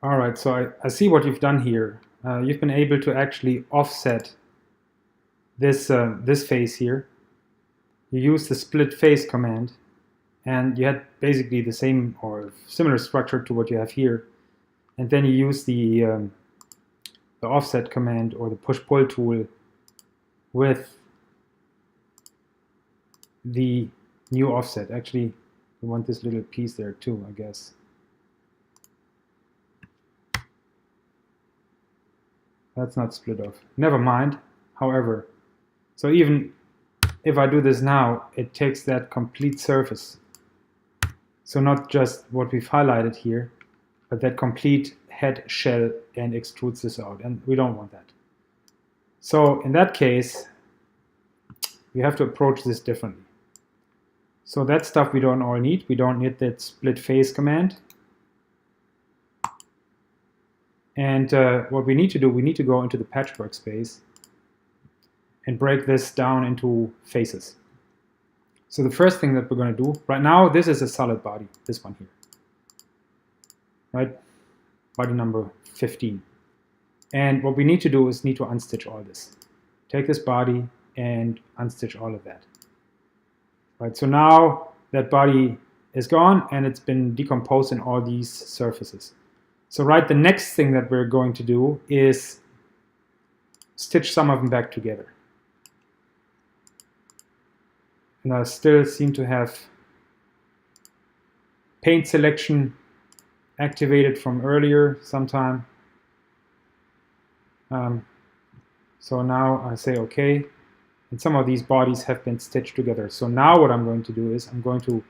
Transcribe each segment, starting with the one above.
All right, so I see what you've done here. You've been able to actually offset this face here. You use the split face command, and you had basically the same or similar structure to what you have here. And then you use the offset command or the push-pull tool with the new offset. Actually, we want this little piece there too, I guess. That's not split off. Never mind. However, so even if I do this now, it takes that complete surface. So not just what we've highlighted here, but that complete head shell and extrudes this out. And we don't want that. So in that case, we have to approach this differently. So that stuff we don't all need. We don't need that split face command. And what we need to do, we need to go into the patch workspace and break this down into faces. So the first thing that we're going to do, right now, this is a solid body, this one here, right? Body number 15. And what we need to do is need to unstitch all this. Take this body and unstitch all of that. Right, so now that body is gone and it's been decomposed in all these surfaces. So right, the next thing that we're going to do is stitch some of them back together. And I still seem to have paint selection activated from earlier sometime. So now I say OK, and some of these bodies have been stitched together. So now what I'm going to do is I'm going to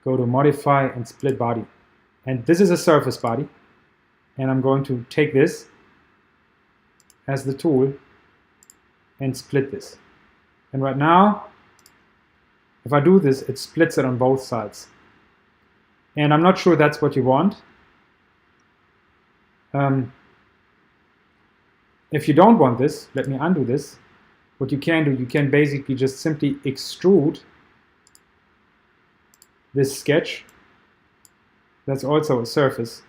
go to Modify and Split Body. And this is a surface body. And I'm going to take this as the tool and split this. And right now, if I do this, it splits it on both sides. And I'm not sure that's what you want. If you don't want this, let me undo this. What you can do, you can basically just simply extrude this sketch. That's also a surface,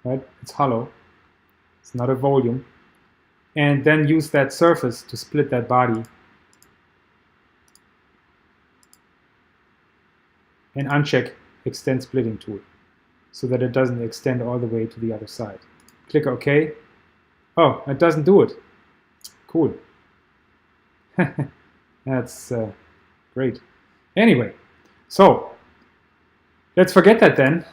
right? It's hollow. It's not a volume. And then use that surface to split that body. And uncheck Extend Splitting Tool so that it doesn't extend all the way to the other side. Click OK. Oh, it doesn't do it. Cool. That's great. Anyway, so let's forget that then.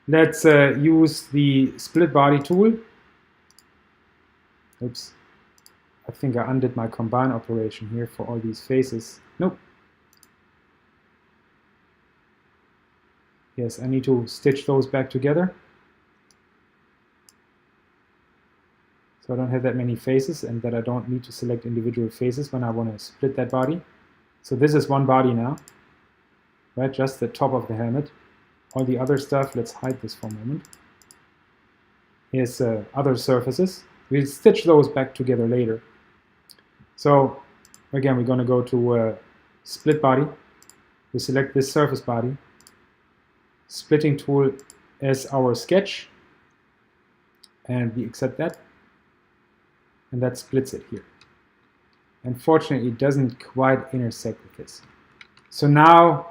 Let's use the split body tool. Oops. I think I undid my combine operation here for all these faces. Nope. Yes, I need to stitch those back together. So I don't have that many faces and that I don't need to select individual faces when I want to split that body. So this is one body now, right? Just the top of the helmet. All the other stuff, let's hide this for a moment. Here's other surfaces. We'll stitch those back together later. So again, we're going to go to split body. We select this surface body. Splitting tool as our sketch. And we accept that. And that splits it here. Unfortunately, it doesn't quite intersect with this. So now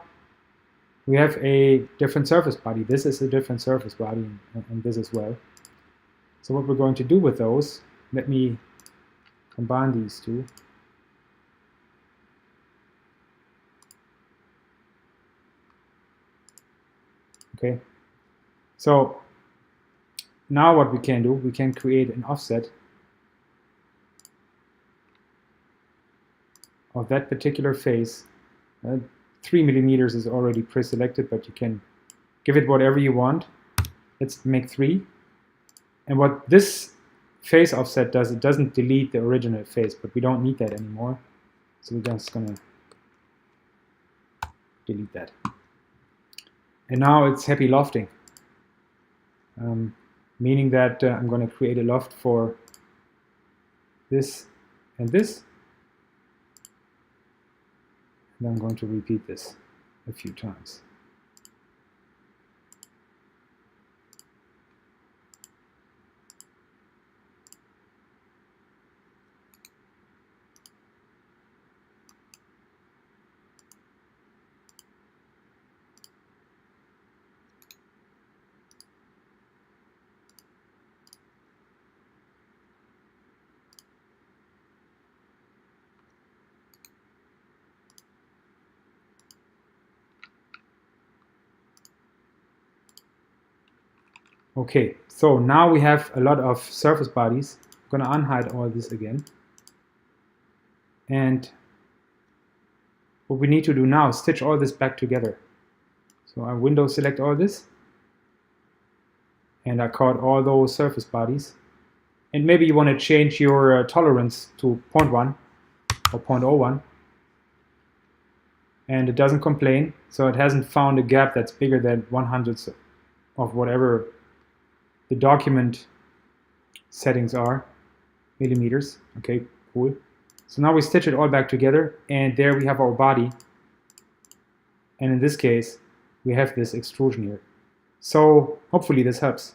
we have a different surface body. This is a different surface body, and this as well. So what we're going to do with those, let me combine these two. Okay. So now what we can do, we can create an offset of that particular face. 3 millimeters is already pre-selected, but you can give it whatever you want. Let's make 3. And what this face offset does, it doesn't delete the original face, but we don't need that anymore. So we're just going to delete that. And now it's happy lofting, meaning that I'm going to create a loft for this and this. And I'm going to repeat this a few times. Okay, so now we have a lot of surface bodies. I'm going to unhide all this again. And what we need to do now is stitch all this back together. So I window select all this. And I caught all those surface bodies. And maybe you want to change your tolerance to 0.1 or 0.01. And it doesn't complain, so it hasn't found a gap that's bigger than 1/100th of whatever the document settings are, millimeters. Okay, cool. So now we stitch it all back together, and there we have our body. And in this case, we have this extrusion here. So hopefully this helps.